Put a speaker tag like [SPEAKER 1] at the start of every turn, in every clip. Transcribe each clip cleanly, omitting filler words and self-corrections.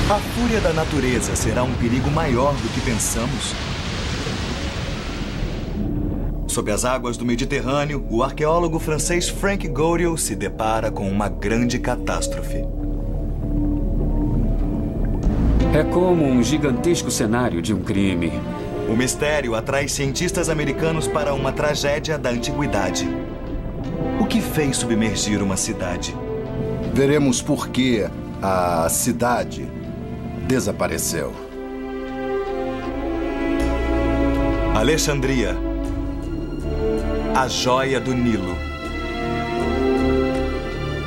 [SPEAKER 1] A fúria da natureza será um perigo maior do que pensamos? Sob as águas do Mediterrâneo, o arqueólogo francês Frank Goriot se depara com uma grande catástrofe.
[SPEAKER 2] É como um gigantesco cenário de um crime.
[SPEAKER 1] O mistério atrai cientistas americanos para uma tragédia da antiguidade. O que fez submergir uma cidade?
[SPEAKER 3] Veremos por que a cidade desapareceu.
[SPEAKER 1] Alexandria, a joia do Nilo.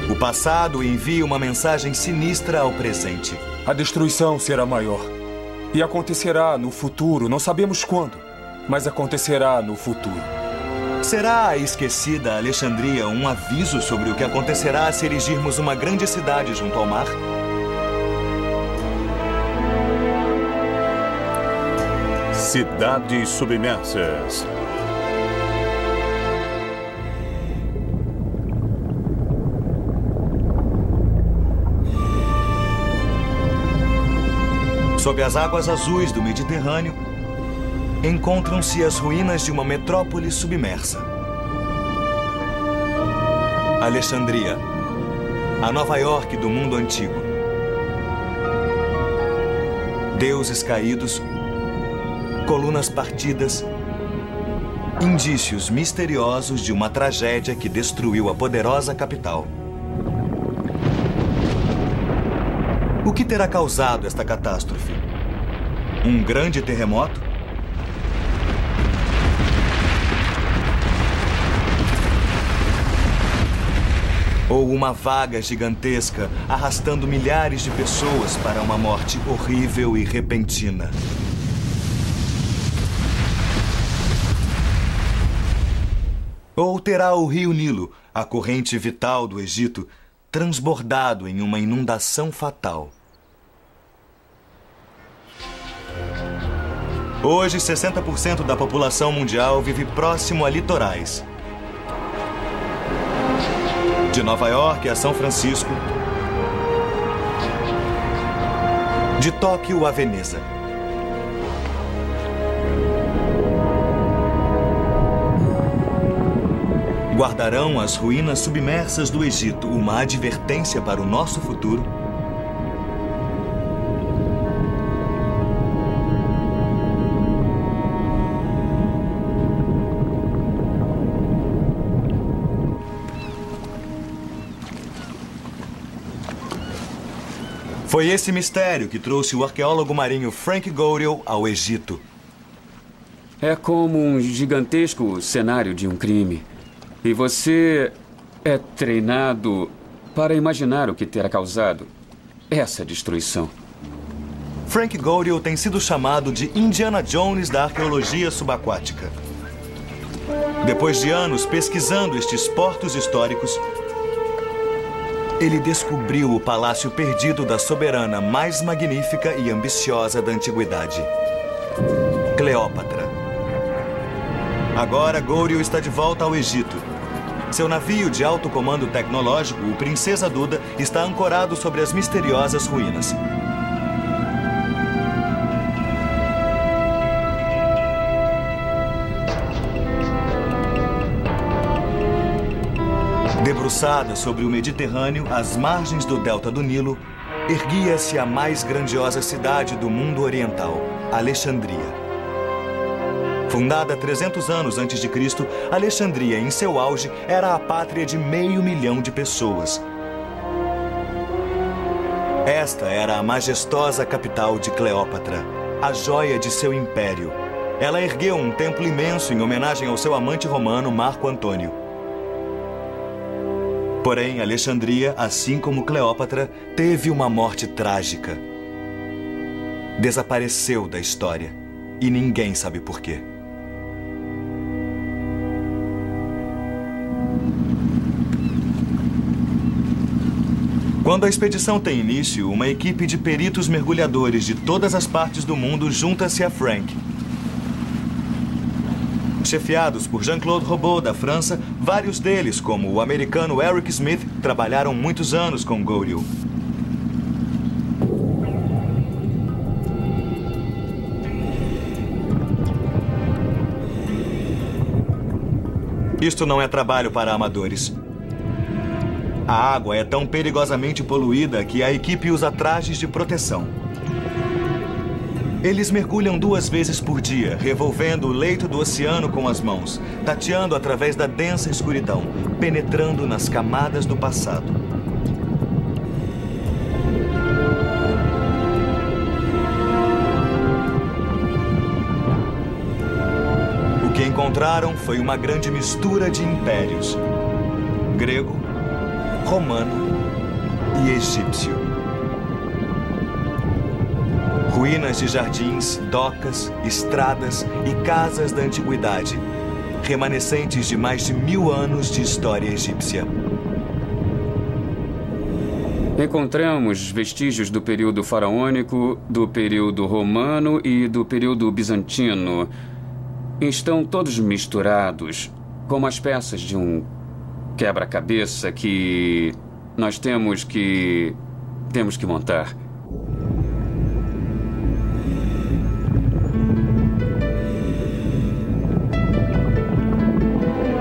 [SPEAKER 1] O passado envia uma mensagem sinistra ao presente.
[SPEAKER 4] A destruição será maior. E acontecerá no futuro, não sabemos quando, mas acontecerá no futuro.
[SPEAKER 1] Será a esquecida Alexandria um aviso sobre o que acontecerá se erigirmos uma grande cidade junto ao mar?
[SPEAKER 5] Cidades submersas.
[SPEAKER 1] Sob as águas azuis do Mediterrâneo, encontram-se as ruínas de uma metrópole submersa. Alexandria, a Nova York do mundo antigo. Deuses caídos, colunas partidas, indícios misteriosos de uma tragédia que destruiu a poderosa capital. O que terá causado esta catástrofe? Um grande terremoto? Ou uma vaga gigantesca arrastando milhares de pessoas para uma morte horrível e repentina? Ou terá o rio Nilo, a corrente vital do Egito, transbordado em uma inundação fatal? Hoje, 60% da população mundial vive próximo a litorais. De Nova York a São Francisco, de Tóquio a Veneza. Guardarão as ruínas submersas do Egito uma advertência para o nosso futuro? Foi esse mistério que trouxe o arqueólogo marinho Frank Goriot ao Egito.
[SPEAKER 2] É como um gigantesco cenário de um crime. E você é treinado para imaginar o que terá causado essa destruição.
[SPEAKER 1] Frank Goriot tem sido chamado de Indiana Jones da arqueologia subaquática. Depois de anos pesquisando estes portos históricos, ele descobriu o palácio perdido da soberana mais magnífica e ambiciosa da antiguidade, Cleópatra. Agora, Goriot está de volta ao Egito. Seu navio de alto comando tecnológico, o Princesa Duda, está ancorado sobre as misteriosas ruínas. Debruçada sobre o Mediterrâneo, às margens do delta do Nilo, erguia-se a mais grandiosa cidade do mundo oriental, Alexandria. Fundada 300 anos antes de Cristo, Alexandria, em seu auge, era a pátria de 500 mil de pessoas. Esta era a majestosa capital de Cleópatra, a joia de seu império. Ela ergueu um templo imenso em homenagem ao seu amante romano, Marco Antônio. Porém, Alexandria, assim como Cleópatra, teve uma morte trágica. Desapareceu da história e ninguém sabe por quê. Quando a expedição tem início, uma equipe de peritos mergulhadores de todas as partes do mundo junta-se a Frank. Chefiados por Jean-Claude Robot, da França, vários deles, como o americano Eric Smith, trabalharam muitos anos com Goriot. Isto não é trabalho para amadores. A água é tão perigosamente poluída que a equipe usa trajes de proteção. Eles mergulham 2 vezes por dia, revolvendo o leito do oceano com as mãos, tateando através da densa escuridão, penetrando nas camadas do passado. O que encontraram foi uma grande mistura de impérios: grego, romano e egípcio. Ruínas de jardins, docas, estradas e casas da antiguidade. Remanescentes de mais de 1000 anos de história egípcia.
[SPEAKER 2] Encontramos vestígios do período faraônico, do período romano e do período bizantino. Estão todos misturados, como as peças de um quebra-cabeça que nós temos que montar.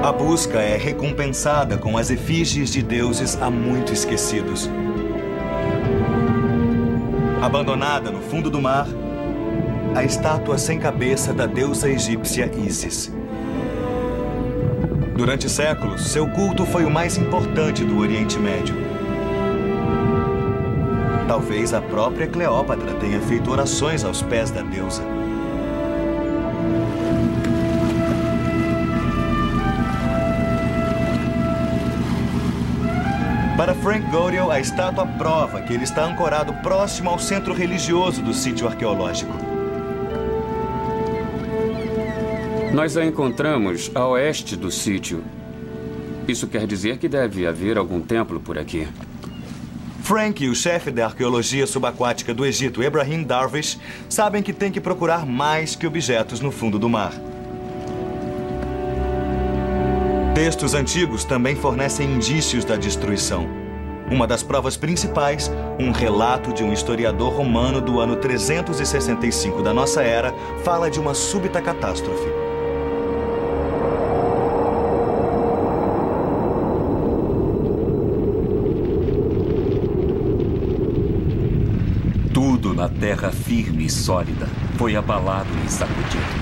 [SPEAKER 1] A busca é recompensada com as efígies de deuses há muito esquecidos. Abandonada no fundo do mar, a estátua sem cabeça da deusa egípcia Ísis. Durante séculos, seu culto foi o mais importante do Oriente Médio. Talvez a própria Cleópatra tenha feito orações aos pés da deusa. Para Frank Godiel, a estátua prova que ele está ancorado próximo ao centro religioso do sítio arqueológico.
[SPEAKER 2] Nós a encontramos a oeste do sítio. Isso quer dizer que deve haver algum templo por aqui.
[SPEAKER 1] Frank e o chefe da arqueologia subaquática do Egito, Ebrahim Darwish, sabem que tem que procurar mais que objetos no fundo do mar. Textos antigos também fornecem indícios da destruição. Uma das provas principais, um relato de um historiador romano do ano 365 da nossa era, fala de uma súbita catástrofe.
[SPEAKER 5] Tudo na terra firme e sólida foi abalado e sacudido.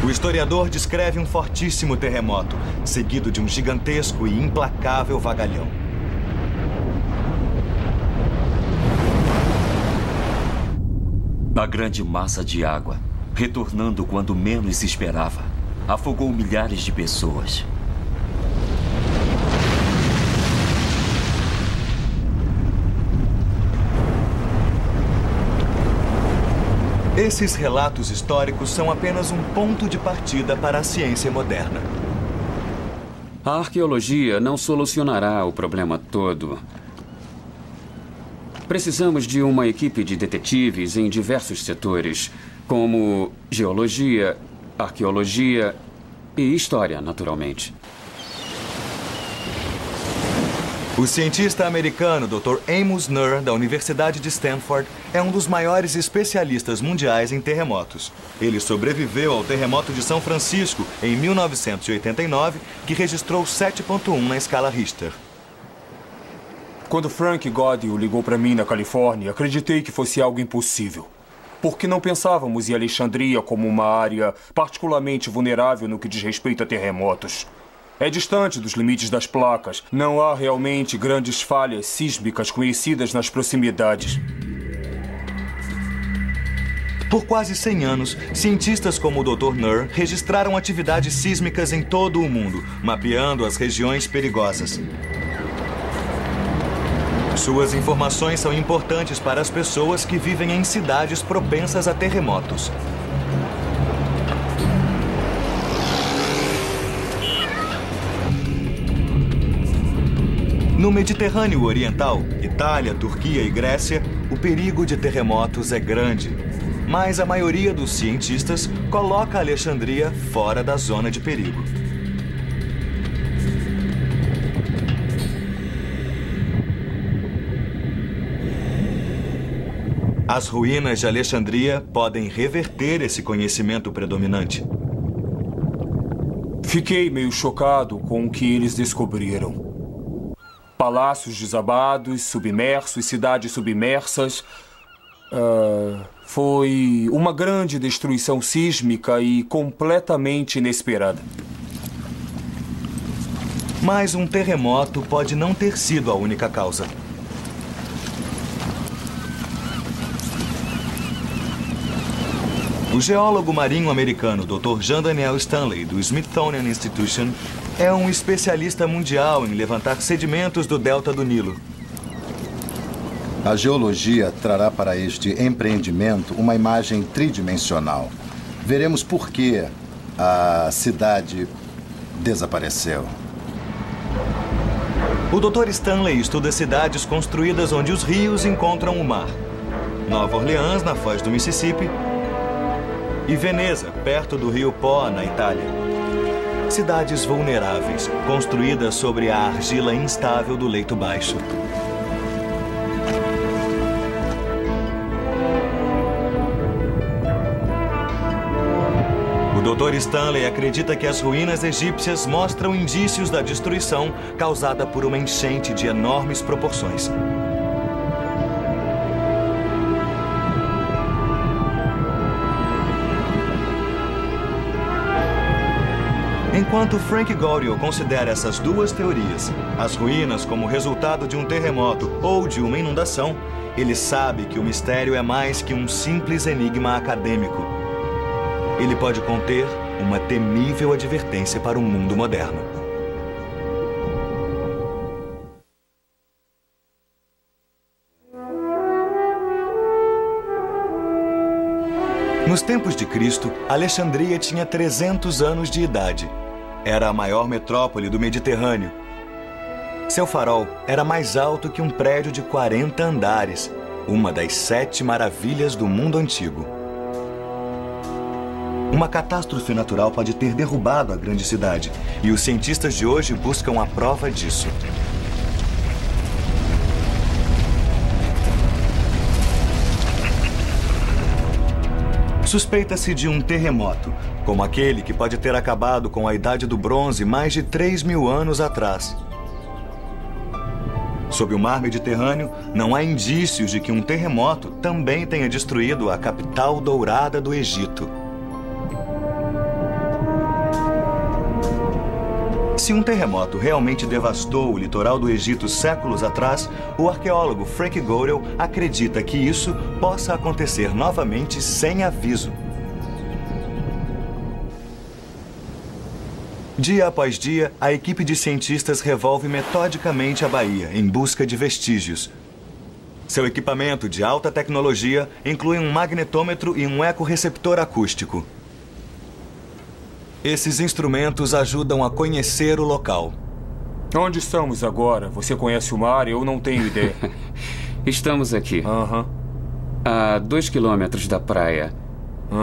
[SPEAKER 1] O historiador descreve um fortíssimo terremoto, seguido de um gigantesco e implacável vagalhão.
[SPEAKER 5] A grande massa de água, retornando quando menos se esperava, afogou milhares de pessoas.
[SPEAKER 1] Esses relatos históricos são apenas um ponto de partida para a ciência moderna.
[SPEAKER 2] A arqueologia não solucionará o problema todo. Precisamos de uma equipe de detetives em diversos setores, como geologia, arqueologia e história, naturalmente.
[SPEAKER 1] O cientista americano Dr. Amos Nuhr, da Universidade de Stanford, é um dos maiores especialistas mundiais em terremotos. Ele sobreviveu ao terremoto de São Francisco em 1989, que registrou 7,1 na escala Richter.
[SPEAKER 4] Quando Frank Godiel ligou para mim na Califórnia, acreditei que fosse algo impossível. Porque não pensávamos em Alexandria como uma área particularmente vulnerável no que diz respeito a terremotos. É distante dos limites das placas. Não há realmente grandes falhas sísmicas conhecidas nas proximidades.
[SPEAKER 1] Por quase 100 anos, cientistas como o Dr. Nuhr registraram atividades sísmicas em todo o mundo, mapeando as regiões perigosas. Suas informações são importantes para as pessoas que vivem em cidades propensas a terremotos. No Mediterrâneo Oriental, Itália, Turquia e Grécia, o perigo de terremotos é grande. Mas a maioria dos cientistas coloca Alexandria fora da zona de perigo. As ruínas de Alexandria podem reverter esse conhecimento predominante.
[SPEAKER 4] Fiquei meio chocado com o que eles descobriram. Palácios desabados, submersos, cidades submersas. Foi uma grande destruição sísmica e completamente inesperada.
[SPEAKER 1] Mas um terremoto pode não ter sido a única causa. O geólogo marinho americano Dr. Jean Daniel Stanley, do Smithsonian Institution, é um especialista mundial em levantar sedimentos do delta do Nilo.
[SPEAKER 3] A geologia trará para este empreendimento uma imagem tridimensional. Veremos por que a cidade desapareceu.
[SPEAKER 1] O Dr. Stanley estuda cidades construídas onde os rios encontram o mar. Nova Orleans, na foz do Mississippi, e Veneza, perto do rio Po, na Itália. Cidades vulneráveis, construídas sobre a argila instável do leito baixo. O Dr. Stanley acredita que as ruínas egípcias mostram indícios da destruição causada por uma enchente de enormes proporções. Enquanto Frank Goriel considera essas duas teorias, as ruínas como resultado de um terremoto ou de uma inundação, ele sabe que o mistério é mais que um simples enigma acadêmico. Ele pode conter uma temível advertência para o mundo moderno. Nos tempos de Cristo, Alexandria tinha 300 anos de idade. Era a maior metrópole do Mediterrâneo. Seu farol era mais alto que um prédio de 40 andares, uma das 7 maravilhas do mundo antigo. Uma catástrofe natural pode ter derrubado a grande cidade, e os cientistas de hoje buscam a prova disso. Suspeita-se de um terremoto, como aquele que pode ter acabado com a Idade do Bronze mais de 3.000 anos atrás. Sob o mar Mediterrâneo, não há indícios de que um terremoto também tenha destruído a capital dourada do Egito. Se um terremoto realmente devastou o litoral do Egito séculos atrás, o arqueólogo Frank Goriel acredita que isso possa acontecer novamente sem aviso. Dia após dia, a equipe de cientistas revolve metodicamente a baía em busca de vestígios. Seu equipamento de alta tecnologia inclui um magnetômetro e um ecorreceptor acústico. Esses instrumentos ajudam a conhecer o local.
[SPEAKER 4] Onde estamos agora? Você conhece o mar? Eu não tenho ideia.
[SPEAKER 2] Estamos aqui. A 2 quilômetros da praia.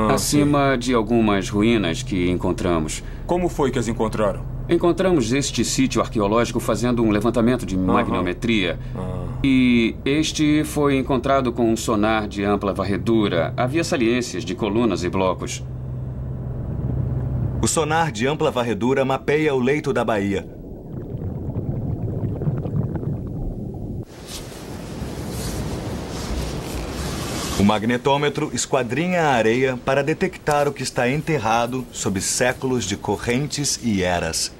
[SPEAKER 2] Acima de algumas ruínas que encontramos.
[SPEAKER 4] Como foi que as encontraram?
[SPEAKER 2] Encontramos este sítio arqueológico fazendo um levantamento de magnetometria. E este foi encontrado com um sonar de ampla varredura. Havia saliências de colunas e blocos.
[SPEAKER 1] O sonar de ampla varredura mapeia o leito da baía. O magnetômetro esquadrinha a areia para detectar o que está enterrado sob séculos de correntes e eras.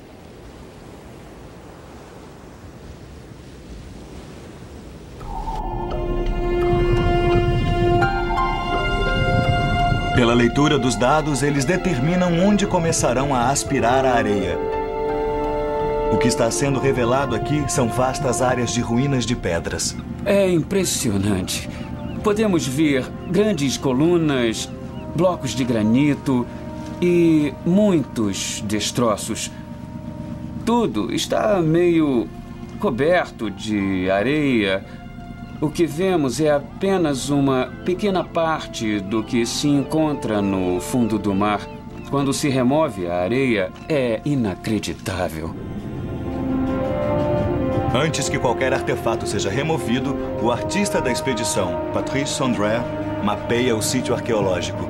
[SPEAKER 1] Pela leitura dos dados, eles determinam onde começarão a aspirar a areia. O que está sendo revelado aqui são vastas áreas de ruínas de pedras.
[SPEAKER 2] É impressionante. Podemos ver grandes colunas, blocos de granito e muitos destroços. Tudo está meio coberto de areia. O que vemos é apenas uma pequena parte do que se encontra no fundo do mar. Quando se remove a areia, é inacreditável.
[SPEAKER 1] Antes que qualquer artefato seja removido, o artista da expedição, Patrice Sondre, mapeia o sítio arqueológico.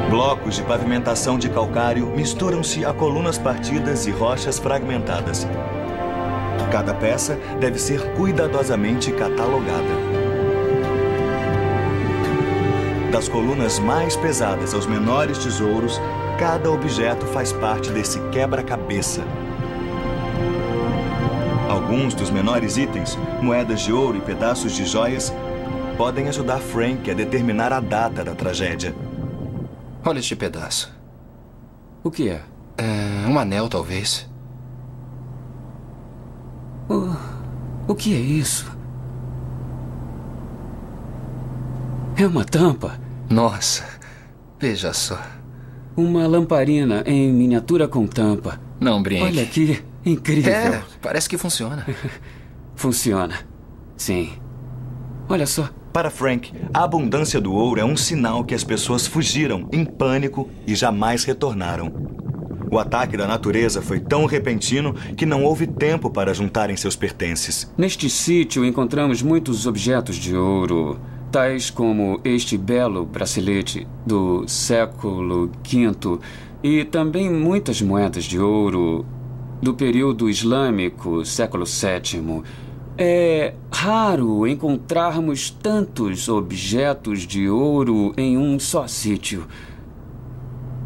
[SPEAKER 1] Blocos de pavimentação de calcário misturam-se a colunas partidas e rochas fragmentadas. Cada peça deve ser cuidadosamente catalogada. Das colunas mais pesadas aos menores tesouros, cada objeto faz parte desse quebra-cabeça. Alguns dos menores itens, moedas de ouro e pedaços de joias, podem ajudar Frank a determinar a data da tragédia.
[SPEAKER 6] Olha este pedaço.
[SPEAKER 2] O que é?
[SPEAKER 6] Um anel, talvez.
[SPEAKER 2] O que é isso? É uma tampa.
[SPEAKER 6] Nossa, veja só.
[SPEAKER 2] Uma lamparina em miniatura com tampa.
[SPEAKER 6] Não brinque.
[SPEAKER 2] Olha aqui, incrível.
[SPEAKER 6] Parece que funciona.
[SPEAKER 2] Funciona, sim. Olha só.
[SPEAKER 1] Para Frank, a abundância do ouro é um sinal que as pessoas fugiram em pânico e jamais retornaram. O ataque da natureza foi tão repentino que não houve tempo para juntarem seus pertences.
[SPEAKER 2] Neste sítio encontramos muitos objetos de ouro, tais como este belo bracelete do século V e também muitas moedas de ouro do período islâmico, século VII. É raro encontrarmos tantos objetos de ouro em um só sítio.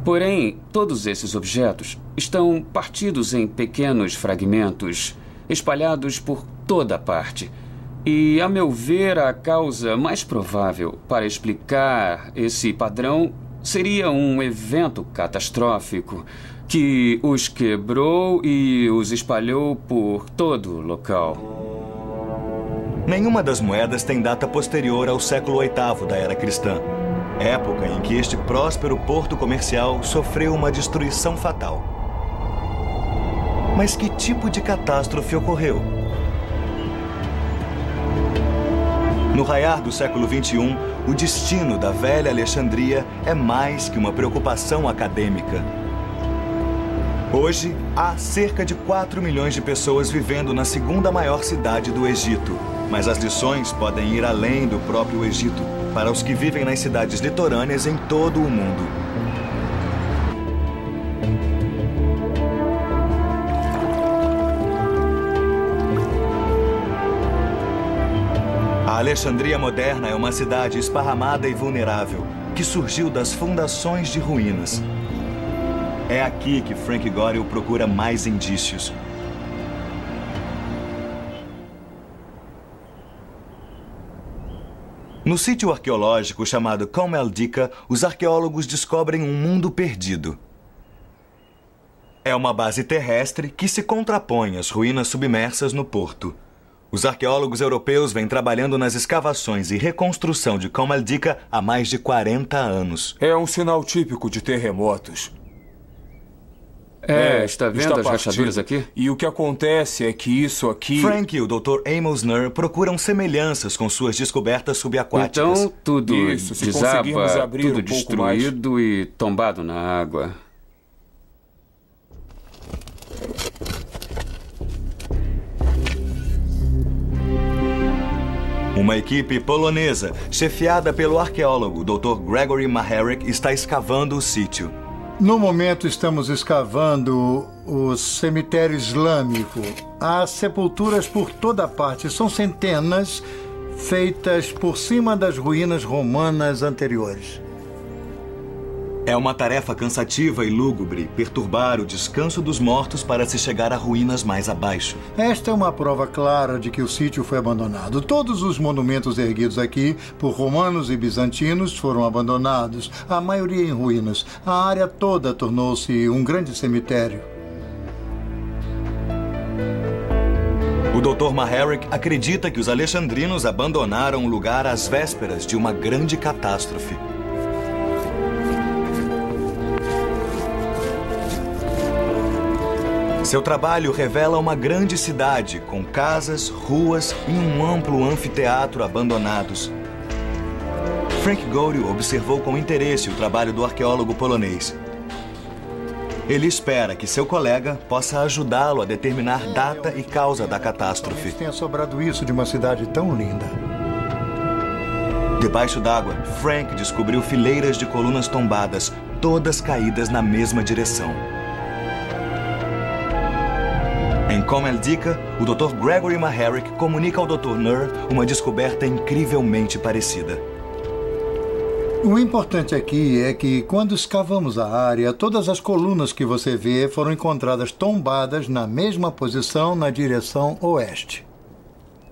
[SPEAKER 2] Porém, todos esses objetos estão partidos em pequenos fragmentos, espalhados por toda parte. E, a meu ver, a causa mais provável para explicar esse padrão seria um evento catastrófico que os quebrou e os espalhou por todo o local.
[SPEAKER 1] Nenhuma das moedas tem data posterior ao século VIII da era cristã, época em que este próspero porto comercial sofreu uma destruição fatal. Mas que tipo de catástrofe ocorreu? No raiar do século XXI, o destino da velha Alexandria é mais que uma preocupação acadêmica. Hoje, há cerca de 4 milhões de pessoas vivendo na segunda maior cidade do Egito. Mas as lições podem ir além do próprio Egito, para os que vivem nas cidades litorâneas em todo o mundo. A Alexandria moderna é uma cidade esparramada e vulnerável, que surgiu das fundações de ruínas. É aqui que Frank Gorill procura mais indícios. No sítio arqueológico chamado Com El Dica, os arqueólogos descobrem um mundo perdido. É uma base terrestre que se contrapõe às ruínas submersas no porto. Os arqueólogos europeus vêm trabalhando nas escavações e reconstrução de Com El Dica há mais de 40 anos.
[SPEAKER 4] É um sinal típico de terremotos.
[SPEAKER 2] Está vendo as rachaduras aqui?
[SPEAKER 4] E o que acontece é que isso aqui...
[SPEAKER 1] Frank e o Dr. Amos Nur procuram semelhanças com suas descobertas subaquáticas.
[SPEAKER 2] Então, tudo
[SPEAKER 4] Isso, se
[SPEAKER 2] desaba,
[SPEAKER 4] conseguirmos abrir
[SPEAKER 2] tudo
[SPEAKER 4] um pouco mais.
[SPEAKER 2] destruído e tombado na água.
[SPEAKER 1] Uma equipe polonesa, chefiada pelo arqueólogo Dr. Gregory Maharek, está escavando o sítio.
[SPEAKER 7] No momento, estamos escavando o cemitério islâmico. Há sepulturas por toda parte. São centenas, feitas por cima das ruínas romanas anteriores.
[SPEAKER 1] É uma tarefa cansativa e lúgubre perturbar o descanso dos mortos para se chegar a ruínas mais abaixo.
[SPEAKER 7] Esta é uma prova clara de que o sítio foi abandonado. Todos os monumentos erguidos aqui por romanos e bizantinos foram abandonados, a maioria em ruínas. A área toda tornou-se um grande cemitério.
[SPEAKER 1] O Dr. Maharek acredita que os alexandrinos abandonaram o lugar às vésperas de uma grande catástrofe. Seu trabalho revela uma grande cidade com casas, ruas e um amplo anfiteatro abandonados. Frank Gorill observou com interesse o trabalho do arqueólogo polonês. Ele espera que seu colega possa ajudá-lo a determinar data e causa da catástrofe.
[SPEAKER 7] Talvez tenha sobrado isso de uma cidade tão linda.
[SPEAKER 1] Debaixo d'água, Frank descobriu fileiras de colunas tombadas, todas caídas na mesma direção. Em Comeldica, o Dr. Gregory Maharrick comunica ao Dr. Nur uma descoberta incrivelmente parecida.
[SPEAKER 7] O importante aqui é que, quando escavamos a área, todas as colunas que você vê foram encontradas tombadas na mesma posição na direção oeste.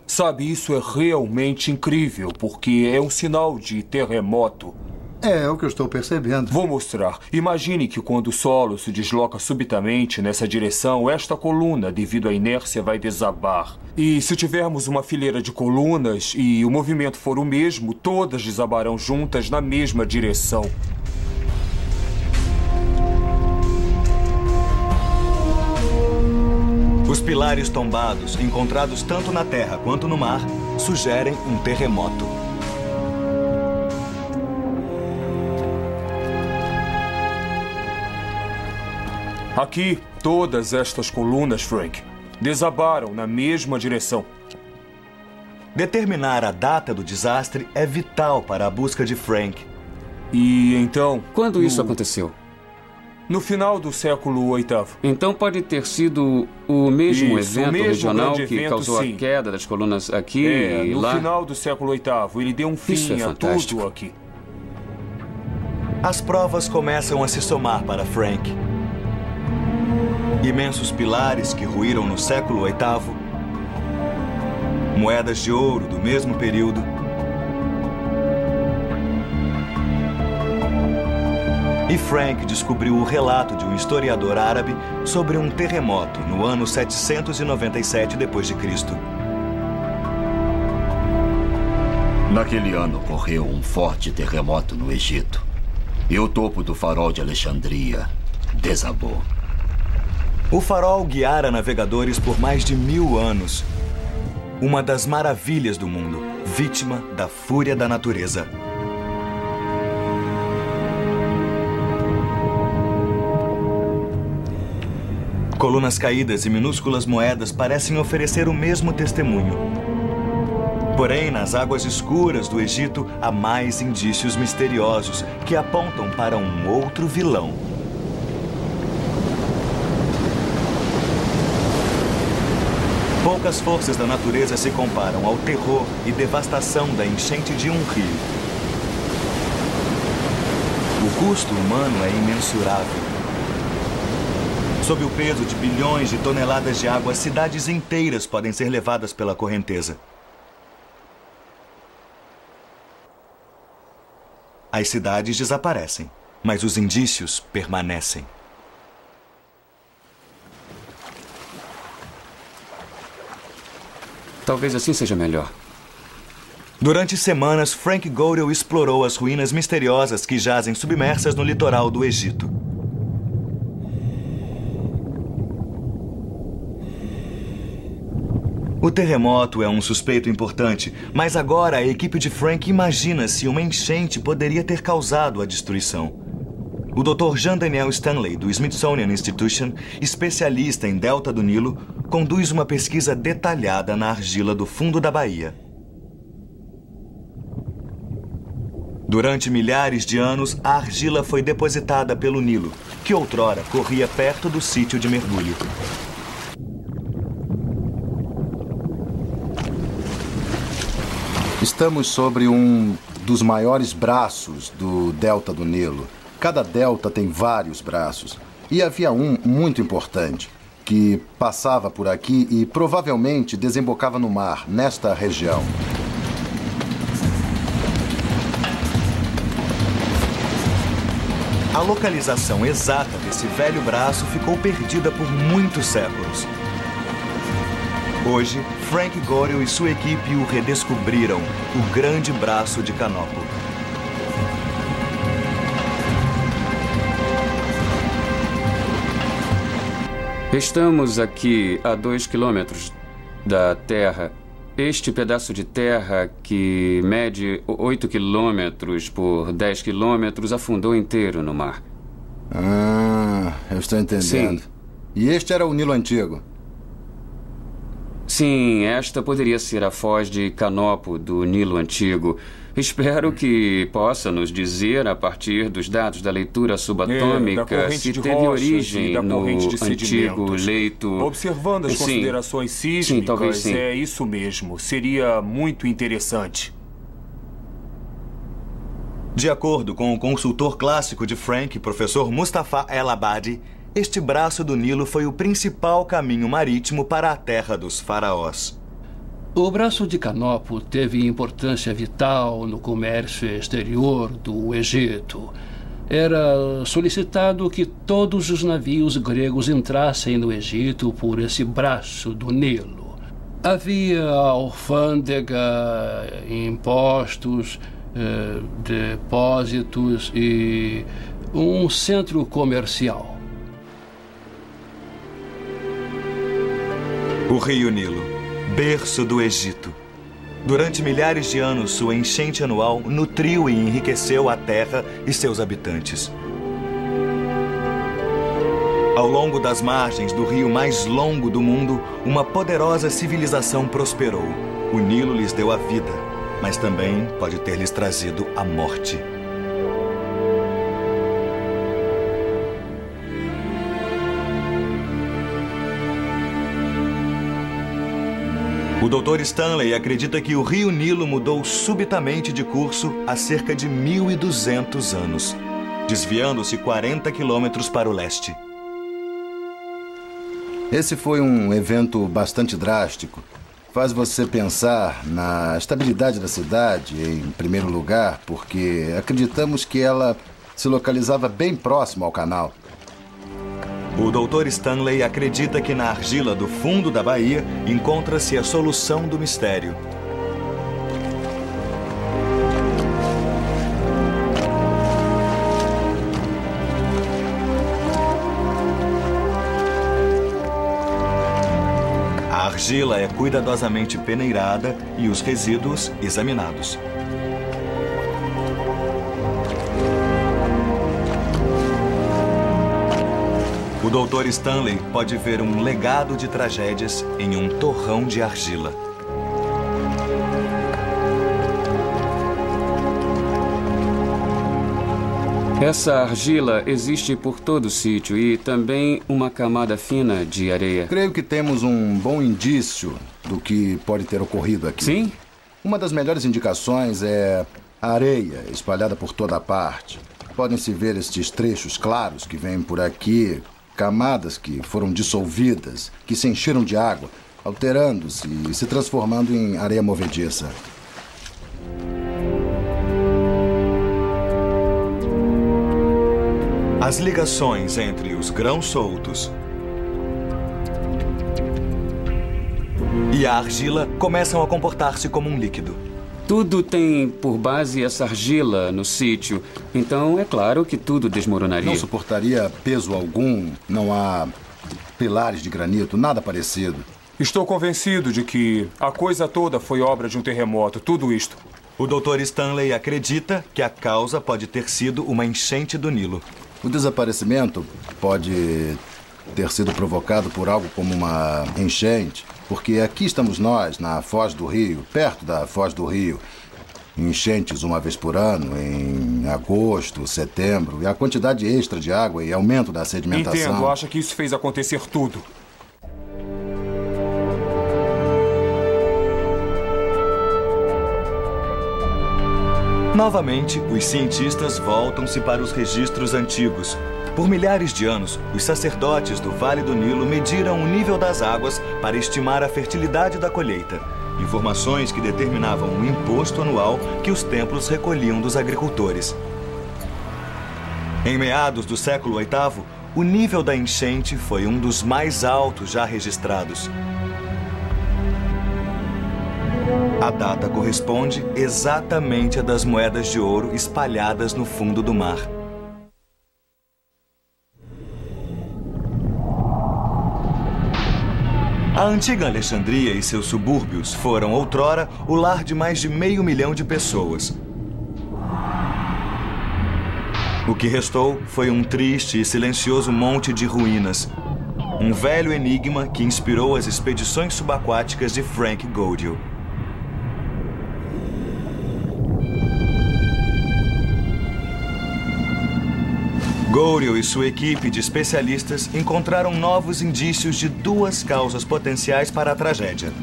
[SPEAKER 4] Sabe, isso é realmente incrível, porque é um sinal de terremoto.
[SPEAKER 7] É o que eu estou percebendo.
[SPEAKER 4] Vou mostrar. Imagine que quando o solo se desloca subitamente nessa direção, esta coluna, devido à inércia, vai desabar. E se tivermos uma fileira de colunas e o movimento for o mesmo, todas desabarão juntas na mesma direção.
[SPEAKER 1] Os pilares tombados, encontrados tanto na terra quanto no mar, sugerem um terremoto.
[SPEAKER 4] Aqui, todas estas colunas, Frank, desabaram na mesma direção.
[SPEAKER 1] Determinar a data do desastre é vital para a busca de Frank.
[SPEAKER 4] E então...
[SPEAKER 2] Quando isso aconteceu?
[SPEAKER 4] No final do século VIII.
[SPEAKER 2] Então pode ter sido o mesmo
[SPEAKER 4] Isso,
[SPEAKER 2] evento
[SPEAKER 4] o mesmo
[SPEAKER 2] regional
[SPEAKER 4] grande
[SPEAKER 2] que
[SPEAKER 4] evento,
[SPEAKER 2] causou
[SPEAKER 4] sim.
[SPEAKER 2] a queda das colunas aqui e
[SPEAKER 4] No
[SPEAKER 2] lá?
[SPEAKER 4] final do século VIII, ele deu um
[SPEAKER 2] Isso é
[SPEAKER 4] fim a
[SPEAKER 2] fantástico.
[SPEAKER 4] tudo aqui.
[SPEAKER 1] As provas começam a se somar para Frank. Imensos pilares que ruíram no século VIII, moedas de ouro do mesmo período, e Frank descobriu o relato de um historiador árabe sobre um terremoto no ano 797 d.C.
[SPEAKER 5] Naquele ano ocorreu um forte terremoto no Egito. E o topo do farol de Alexandria desabou.
[SPEAKER 1] O farol guiara navegadores por mais de 1000 anos. Uma das maravilhas do mundo, vítima da fúria da natureza. Colunas caídas e minúsculas moedas parecem oferecer o mesmo testemunho. Porém, nas águas escuras do Egito, há mais indícios misteriosos que apontam para um outro vilão. Poucas forças da natureza se comparam ao terror e devastação da enchente de um rio. O custo humano é imensurável. Sob o peso de bilhões de toneladas de água, cidades inteiras podem ser levadas pela correnteza. As cidades desaparecem, mas os indícios permanecem.
[SPEAKER 2] Talvez assim seja melhor.
[SPEAKER 1] Durante semanas, Frank Godel explorou as ruínas misteriosas que jazem submersas no litoral do Egito. O terremoto é um suspeito importante, mas agora a equipe de Frank imagina se uma enchente poderia ter causado a destruição. O Dr. Jean Daniel Stanley, do Smithsonian Institution, especialista em delta do Nilo, conduz uma pesquisa detalhada na argila do fundo da baía. Durante milhares de anos, a argila foi depositada pelo Nilo, que outrora corria perto do sítio de mergulho.
[SPEAKER 3] Estamos sobre um dos maiores braços do delta do Nilo. Cada delta tem vários braços. E havia um muito importante, que passava por aqui e provavelmente desembocava no mar, nesta região.
[SPEAKER 1] A localização exata desse velho braço ficou perdida por muitos séculos. Hoje, Frank Godel e sua equipe o redescobriram, o Grande Braço de Canopo.
[SPEAKER 2] Estamos aqui a 2 quilômetros da Terra. Este pedaço de terra, que mede 8 quilômetros por 10 quilômetros, afundou inteiro no mar.
[SPEAKER 3] Ah, eu estou entendendo.
[SPEAKER 2] Sim.
[SPEAKER 3] E este era o Nilo Antigo?
[SPEAKER 2] Sim, esta poderia ser a foz de Canopo do Nilo Antigo. Espero que possa nos dizer, a partir dos dados da leitura subatômica, se teve origem no antigo leito...
[SPEAKER 4] Observando as considerações sísmicas,
[SPEAKER 2] sim, talvez sim.
[SPEAKER 4] É isso mesmo. Seria muito interessante.
[SPEAKER 1] De acordo com o consultor clássico de Frank, professor Mustafa El-Abadi, este braço do Nilo foi o principal caminho marítimo para a terra dos faraós.
[SPEAKER 8] O braço de Canopo teve importância vital no comércio exterior do Egito. Era solicitado que todos os navios gregos entrassem no Egito por esse braço do Nilo. Havia alfândega, impostos, depósitos e um centro comercial.
[SPEAKER 1] O Rio Nilo, berço do Egito. Durante milhares de anos, sua enchente anual nutriu e enriqueceu a terra e seus habitantes. Ao longo das margens do rio mais longo do mundo, uma poderosa civilização prosperou. O Nilo lhes deu a vida, mas também pode ter lhes trazido a morte. O Dr. Stanley acredita que o rio Nilo mudou subitamente de curso há cerca de 1.200 anos, desviando-se 40 quilômetros para o leste.
[SPEAKER 3] Esse foi um evento bastante drástico. Faz você pensar na estabilidade da cidade, em primeiro lugar, porque acreditamos que ela se localizava bem próximo ao canal.
[SPEAKER 1] O Dr. Stanley acredita que na argila do fundo da baía encontra-se a solução do mistério. A argila é cuidadosamente peneirada e os resíduos examinados. O Dr. Stanley pode ver um legado de tragédias em um torrão de argila.
[SPEAKER 2] Essa argila existe por todo o sítio e também uma camada fina de areia.
[SPEAKER 3] Creio que temos um bom indício do que pode ter ocorrido aqui.
[SPEAKER 2] Sim?
[SPEAKER 3] Uma das melhores indicações é a areia espalhada por toda a parte. Podem-se ver estes trechos claros que vêm por aqui, camadas que foram dissolvidas, que se encheram de água, alterando-se e se transformando em areia movediça.
[SPEAKER 1] As ligações entre os grãos soltos e a argila começam a comportar-se como um líquido.
[SPEAKER 2] Tudo tem por base essa argila no sítio, então é claro que tudo desmoronaria.
[SPEAKER 3] Não suportaria peso algum, não há pilares de granito, nada parecido.
[SPEAKER 4] Estou convencido de que a coisa toda foi obra de um terremoto, tudo isto.
[SPEAKER 1] O Dr. Stanley acredita que a causa pode ter sido uma enchente do Nilo.
[SPEAKER 3] O desaparecimento pode ter sido provocado por algo como uma enchente, porque aqui estamos nós, na Foz do Rio, perto da Foz do Rio. Enchentes uma vez por ano, em agosto, setembro, e a quantidade extra de água e aumento da sedimentação.
[SPEAKER 4] Entendo, acha que isso fez acontecer tudo.
[SPEAKER 1] Novamente, os cientistas voltam-se para os registros antigos. Por milhares de anos, os sacerdotes do Vale do Nilo mediram o nível das águas para estimar a fertilidade da colheita. Informações que determinavam o imposto anual que os templos recolhiam dos agricultores. Em meados do século VIII, o nível da enchente foi um dos mais altos já registrados. A data corresponde exatamente à das moedas de ouro espalhadas no fundo do mar. A antiga Alexandria e seus subúrbios foram, outrora, o lar de mais de 500 mil de pessoas. O que restou foi um triste e silencioso monte de ruínas. Um velho enigma que inspirou as expedições subaquáticas de Frank Gaudio. Gaudio e sua equipe de especialistas encontraram novos indícios de duas causas potenciais para a tragédia: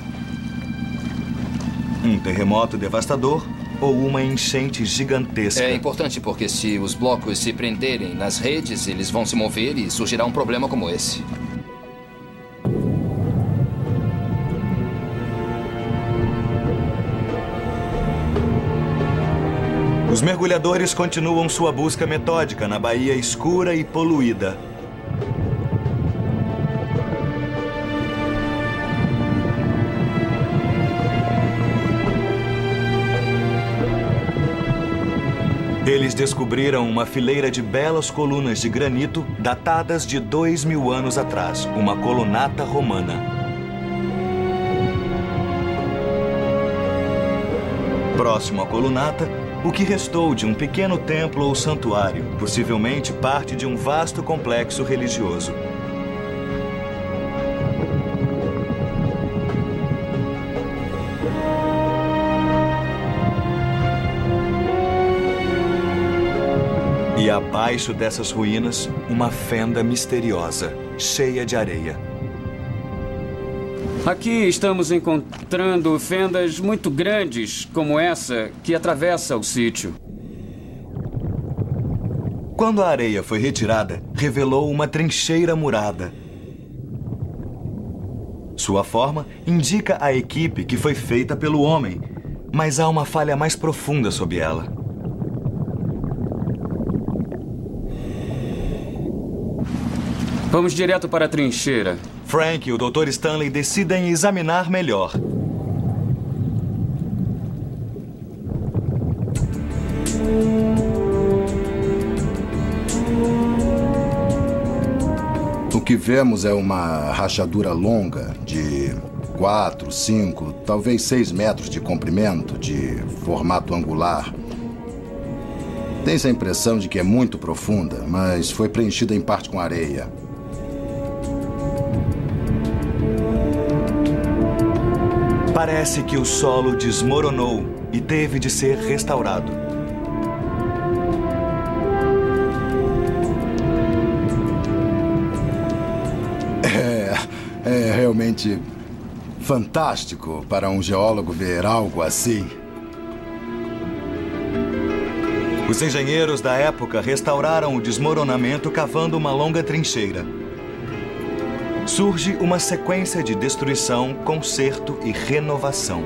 [SPEAKER 1] um terremoto devastador ou uma enchente gigantesca.
[SPEAKER 6] É importante porque se os blocos se prenderem nas redes, eles vão se mover e surgirá um problema como esse.
[SPEAKER 1] Os mergulhadores continuam sua busca metódica na baía escura e poluída. Eles descobriram uma fileira de belas colunas de granito datadas de 2000 anos atrás, uma colunata romana. Próximo à colunata, o que restou de um pequeno templo ou santuário, possivelmente parte de um vasto complexo religioso. E abaixo dessas ruínas, uma fenda misteriosa, cheia de areia.
[SPEAKER 2] Aqui estamos encontrando fendas muito grandes, como essa, que atravessa o sítio.
[SPEAKER 1] Quando a areia foi retirada, revelou uma trincheira murada. Sua forma indica a equipe que foi feita pelo homem, mas há uma falha mais profunda sob ela.
[SPEAKER 2] Vamos direto para a trincheira.
[SPEAKER 1] Frank e o Dr. Stanley decidem examinar melhor.
[SPEAKER 3] O que vemos é uma rachadura longa de 4, 5, talvez 6 metros de comprimento, de formato angular. Tem-se a impressão de que é muito profunda, mas foi preenchida em parte com areia.
[SPEAKER 1] Parece que o solo desmoronou e teve de ser restaurado.
[SPEAKER 3] É realmente fantástico para um geólogo ver algo assim.
[SPEAKER 1] Os engenheiros da época restauraram o desmoronamento cavando uma longa trincheira. Surge uma sequência de destruição, conserto e renovação.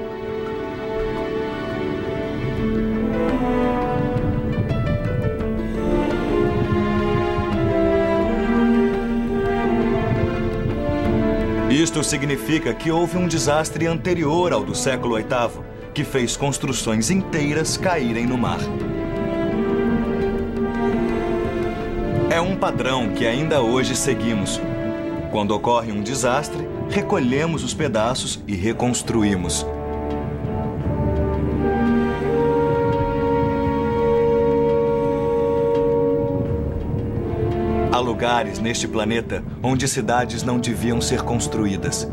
[SPEAKER 1] Isto significa que houve um desastre anterior ao do século VIII, que fez construções inteiras caírem no mar. É um padrão que ainda hoje seguimos. Quando ocorre um desastre, recolhemos os pedaços e reconstruímos. Há lugares neste planeta onde cidades não deviam ser construídas.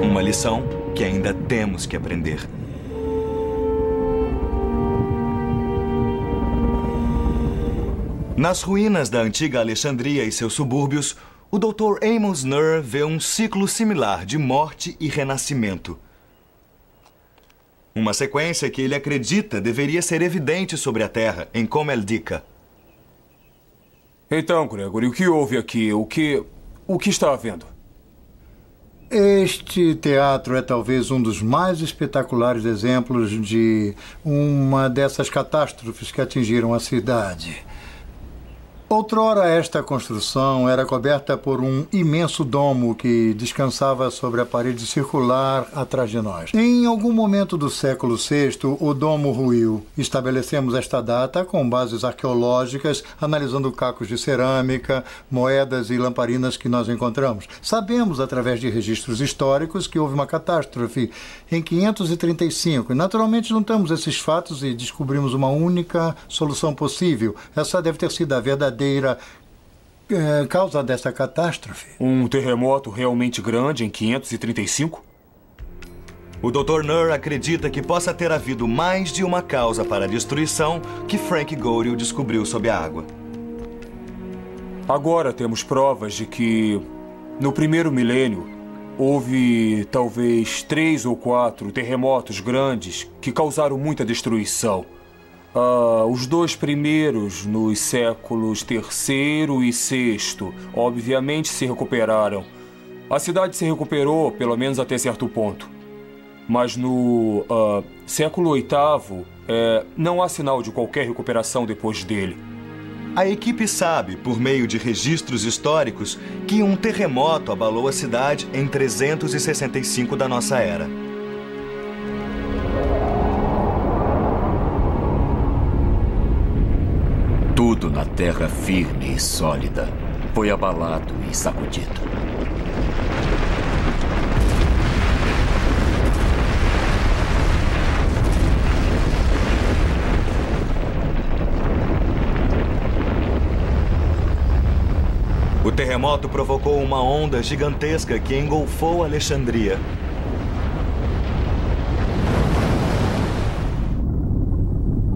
[SPEAKER 1] Uma lição que ainda temos que aprender. Nas ruínas da antiga Alexandria e seus subúrbios, o Dr. Amos Nur vê um ciclo similar de morte e renascimento. Uma sequência que ele acredita deveria ser evidente sobre a Terra, em Comeldica.
[SPEAKER 4] Então, Gregory, o que houve aqui? O que está havendo?
[SPEAKER 7] Este teatro é talvez um dos mais espetaculares exemplos de uma dessas catástrofes que atingiram a cidade. Outrora, esta construção era coberta por um imenso domo que descansava sobre a parede circular atrás de nós. Em algum momento do século VI, o domo ruiu. Estabelecemos esta data com bases arqueológicas, analisando cacos de cerâmica, moedas e lamparinas que nós encontramos. Sabemos, através de registros históricos, que houve uma catástrofe em 535. E, naturalmente, juntamos esses fatos e descobrimos uma única solução possível. Essa deve ter sido a verdadeira causa dessa catástrofe.
[SPEAKER 4] Um terremoto realmente grande em 535?
[SPEAKER 1] O Dr. Nur acredita que possa ter havido mais de uma causa para a destruição que Frank Godel descobriu sob a água.
[SPEAKER 4] Agora temos provas de que, no primeiro milênio, houve talvez 3 ou 4 terremotos grandes que causaram muita destruição. Os 2 primeiros, nos séculos III e VI, obviamente se recuperaram. A cidade se recuperou, pelo menos até certo ponto. Mas no século VIII, não há sinal de qualquer recuperação depois dele.
[SPEAKER 1] A equipe sabe, por meio de registros históricos, que um terremoto abalou a cidade em 365 da nossa era.
[SPEAKER 5] Tudo na terra firme e sólida foi abalado e sacudido.
[SPEAKER 1] O terremoto provocou uma onda gigantesca que engolfou Alexandria.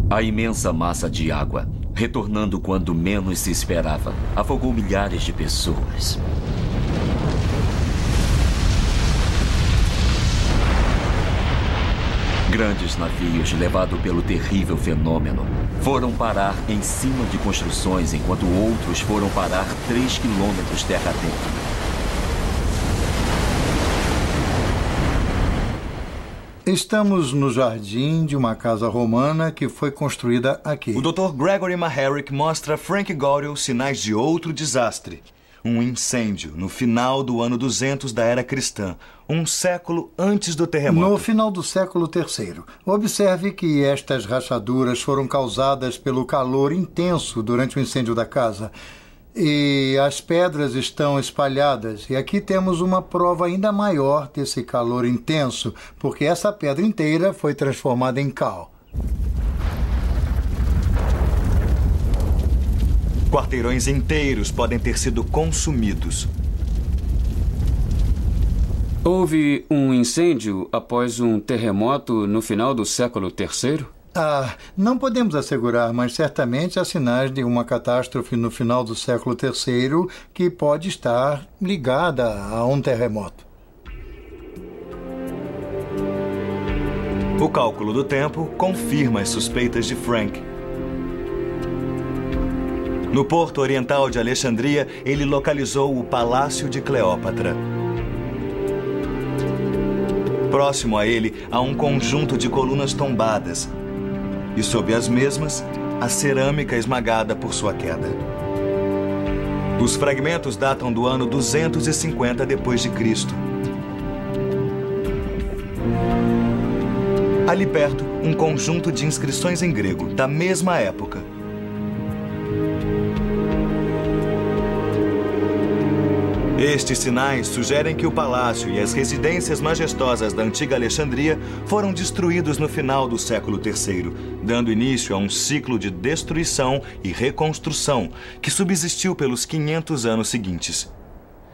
[SPEAKER 5] A imensa massa de água, retornando quando menos se esperava, afogou milhares de pessoas. Grandes navios, levados pelo terrível fenômeno, foram parar em cima de construções, enquanto outros foram parar 3 quilômetros terra dentro.
[SPEAKER 7] Estamos no jardim de uma casa romana que foi construída aqui.
[SPEAKER 1] O Dr. Gregory Maharic mostra a Frank Godel sinais de outro desastre. Um incêndio no final do ano 200 da era cristã, um século antes do terremoto.
[SPEAKER 7] No final do século III. Observe que estas rachaduras foram causadas pelo calor intenso durante o incêndio da casa. E as pedras estão espalhadas. E aqui temos uma prova ainda maior desse calor intenso, porque essa pedra inteira foi transformada em cal.
[SPEAKER 1] Quarteirões inteiros podem ter sido consumidos.
[SPEAKER 2] Houve um incêndio após um terremoto no final do século III?
[SPEAKER 7] Não podemos assegurar, mas certamente há sinais de uma catástrofe no final do século III que pode estar ligada a um terremoto.
[SPEAKER 1] O cálculo do tempo confirma as suspeitas de Frank. No porto oriental de Alexandria, ele localizou o Palácio de Cleópatra. Próximo a ele, há um conjunto de colunas tombadas. E sob as mesmas, a cerâmica esmagada por sua queda. Os fragmentos datam do ano 250 d.C. Ali perto, um conjunto de inscrições em grego, da mesma época. Estes sinais sugerem que o palácio e as residências majestosas da antiga Alexandria foram destruídos no final do século III, dando início a um ciclo de destruição e reconstrução que subsistiu pelos 500 anos seguintes.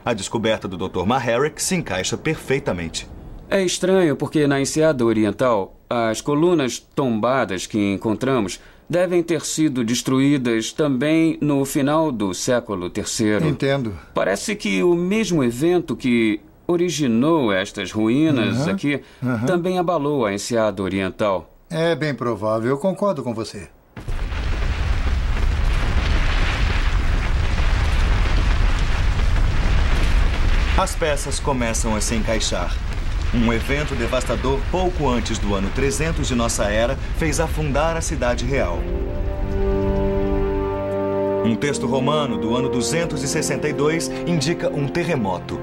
[SPEAKER 1] A descoberta do Dr. Maharic se encaixa perfeitamente.
[SPEAKER 2] É estranho porque na Enseada Oriental, as colunas tombadas que encontramos devem ter sido destruídas também no final do século III.
[SPEAKER 7] Entendo.
[SPEAKER 2] Parece que o mesmo evento que originou estas ruínas aqui também abalou a Enseada Oriental.
[SPEAKER 7] É bem provável, eu concordo com você.
[SPEAKER 1] As peças começam a se encaixar. Um evento devastador pouco antes do ano 300 de nossa era fez afundar a cidade real. Um texto romano do ano 262 indica um terremoto.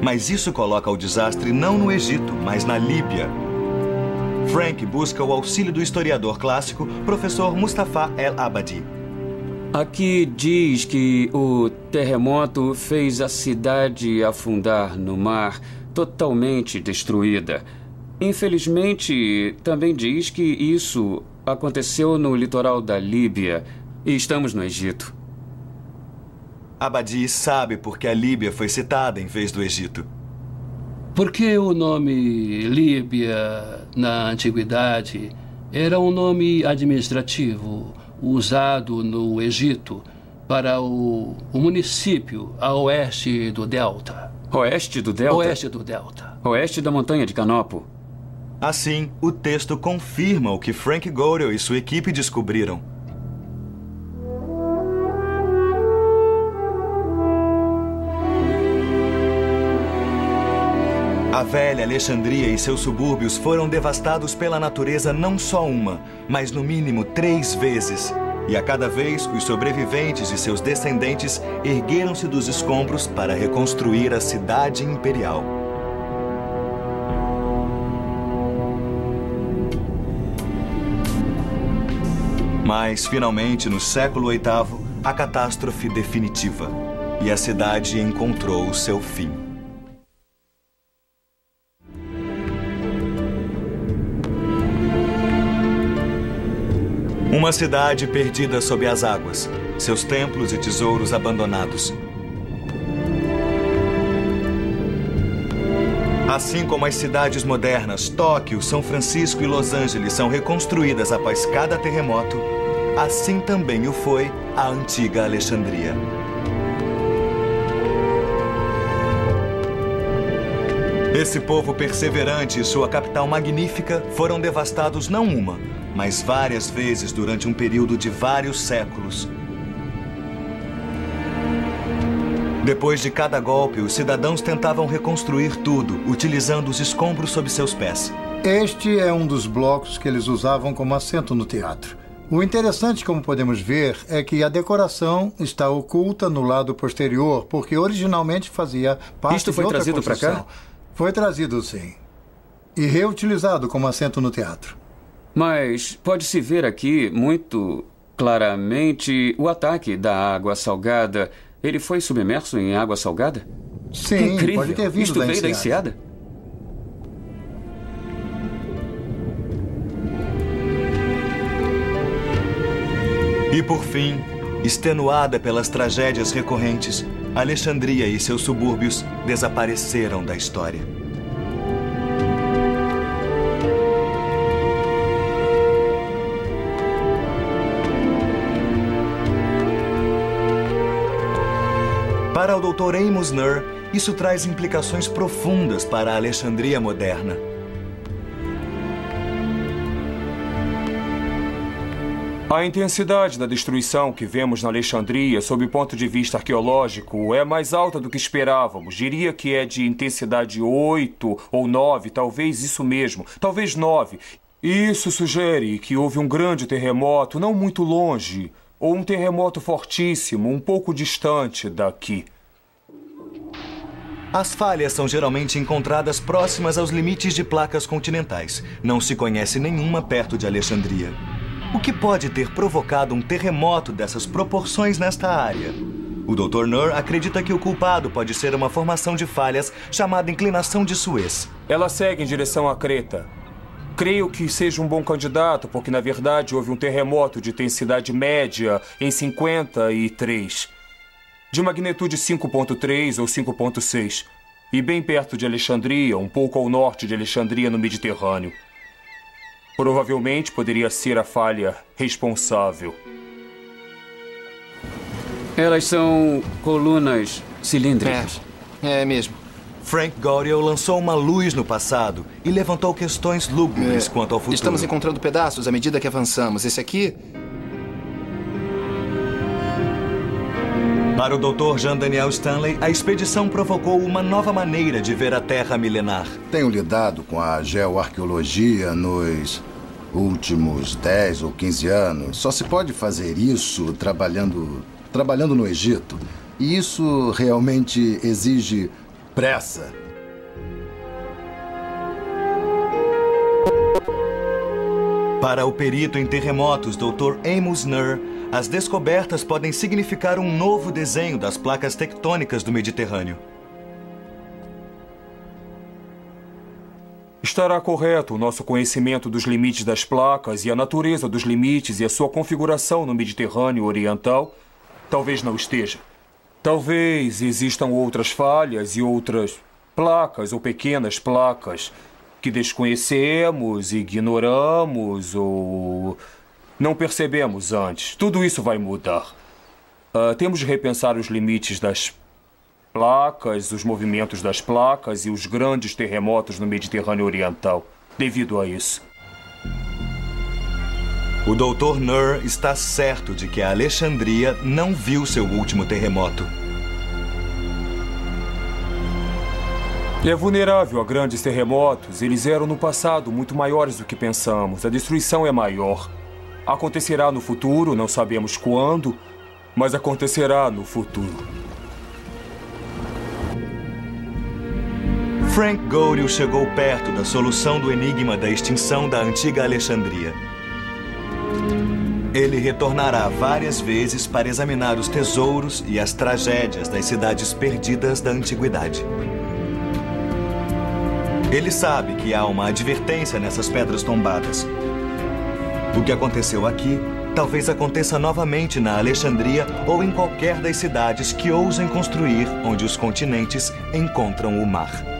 [SPEAKER 1] Mas isso coloca o desastre não no Egito, mas na Líbia. Frank busca o auxílio do historiador clássico, professor Mustafa El-Abadi.
[SPEAKER 2] Aqui diz que o terremoto fez a cidade afundar no mar, totalmente destruída. Infelizmente, também diz que isso aconteceu no litoral da Líbia e estamos no Egito.
[SPEAKER 1] Abadi sabe por que a Líbia foi citada em vez do Egito.
[SPEAKER 8] Porque o nome Líbia, na antiguidade, era um nome administrativo usado no Egito para o município a oeste do Delta.
[SPEAKER 2] Oeste do Delta?
[SPEAKER 8] Oeste do Delta.
[SPEAKER 2] Oeste da montanha de Canopo.
[SPEAKER 1] Assim, o texto confirma o que Frank Gödel e sua equipe descobriram. A velha Alexandria e seus subúrbios foram devastados pela natureza não só uma, mas no mínimo 3 vezes. E a cada vez, os sobreviventes e seus descendentes ergueram-se dos escombros para reconstruir a cidade imperial. Mas, finalmente, no século VIII, a catástrofe definitiva. E a cidade encontrou o seu fim. Uma cidade perdida sob as águas, seus templos e tesouros abandonados. Assim como as cidades modernas, Tóquio, São Francisco e Los Angeles são reconstruídas após cada terremoto, assim também o foi a antiga Alexandria. Esse povo perseverante e sua capital magnífica foram devastados não uma, mas várias vezes durante um período de vários séculos. Depois de cada golpe, os cidadãos tentavam reconstruir tudo, utilizando os escombros sob seus pés.
[SPEAKER 7] Este é um dos blocos que eles usavam como assento no teatro. O interessante, como podemos ver, é que a decoração está oculta no lado posterior, porque originalmente fazia parte
[SPEAKER 2] Isto
[SPEAKER 7] de
[SPEAKER 2] foi
[SPEAKER 7] outra
[SPEAKER 2] trazido para
[SPEAKER 7] construção.
[SPEAKER 2] cá?
[SPEAKER 7] Foi trazido, sim. E reutilizado como assento no teatro.
[SPEAKER 2] Mas pode-se ver aqui muito claramente o ataque da água salgada. Ele foi submerso em água salgada?
[SPEAKER 7] Sim,
[SPEAKER 2] incrível.
[SPEAKER 7] pode ter vindo
[SPEAKER 2] Isto
[SPEAKER 7] da
[SPEAKER 2] veio da
[SPEAKER 7] enseada.
[SPEAKER 2] enseada?
[SPEAKER 1] E por fim, extenuada pelas tragédias recorrentes, Alexandria e seus subúrbios desapareceram da história. Para o Dr. Amos Nur, isso traz implicações profundas para a Alexandria moderna.
[SPEAKER 4] A intensidade da destruição que vemos na Alexandria, sob o ponto de vista arqueológico, é mais alta do que esperávamos. Diria que é de intensidade 8 ou 9, talvez isso mesmo, talvez 9. Isso sugere que houve um grande terremoto não muito longe, ou um terremoto fortíssimo, um pouco distante daqui.
[SPEAKER 1] As falhas são geralmente encontradas próximas aos limites de placas continentais. Não se conhece nenhuma perto de Alexandria. O que pode ter provocado um terremoto dessas proporções nesta área? O Dr. Nur acredita que o culpado pode ser uma formação de falhas chamada inclinação de Suez.
[SPEAKER 4] Ela segue em direção a Creta. Creio que seja um bom candidato, porque na verdade houve um terremoto de intensidade média em 53, de magnitude 5.3 ou 5.6, e bem perto de Alexandria, um pouco ao norte de Alexandria, no Mediterrâneo. Provavelmente poderia ser a falha responsável.
[SPEAKER 2] Elas são colunas cilíndricas.
[SPEAKER 6] É mesmo.
[SPEAKER 1] Frank Gödel lançou uma luz no passado e levantou questões lúgubres quanto ao futuro.
[SPEAKER 6] Estamos encontrando pedaços à medida que avançamos. Esse aqui...
[SPEAKER 1] Para o Dr. Jean Daniel Stanley, a expedição provocou uma nova maneira de ver a Terra milenar.
[SPEAKER 3] Tenho lidado com a geoarqueologia nos últimos 10 ou 15 anos. Só se pode fazer isso trabalhando no Egito. E isso realmente exige pressa.
[SPEAKER 1] Para o perito em terremotos, Dr. Amos Nur, as descobertas podem significar um novo desenho das placas tectônicas do Mediterrâneo.
[SPEAKER 4] Estará correto o nosso conhecimento dos limites das placas e a natureza dos limites e a sua configuração no Mediterrâneo Oriental? Talvez não esteja. Talvez existam outras falhas e outras placas ou pequenas placas que desconhecemos, ignoramos ou não percebemos antes. Tudo isso vai mudar. Temos de repensar os limites das placas, os movimentos das placas e os grandes terremotos no Mediterrâneo Oriental, devido a isso.
[SPEAKER 1] O Dr. Nur está certo de que a Alexandria não viu seu último terremoto.
[SPEAKER 4] É vulnerável a grandes terremotos. Eles eram no passado muito maiores do que pensamos. A destruição é maior. Acontecerá no futuro, não sabemos quando, mas acontecerá no futuro.
[SPEAKER 1] Frank Goryeo chegou perto da solução do enigma da extinção da antiga Alexandria. Ele retornará várias vezes para examinar os tesouros e as tragédias das cidades perdidas da antiguidade. Ele sabe que há uma advertência nessas pedras tombadas. O que aconteceu aqui talvez aconteça novamente na Alexandria ou em qualquer das cidades que ousem construir onde os continentes encontram o mar.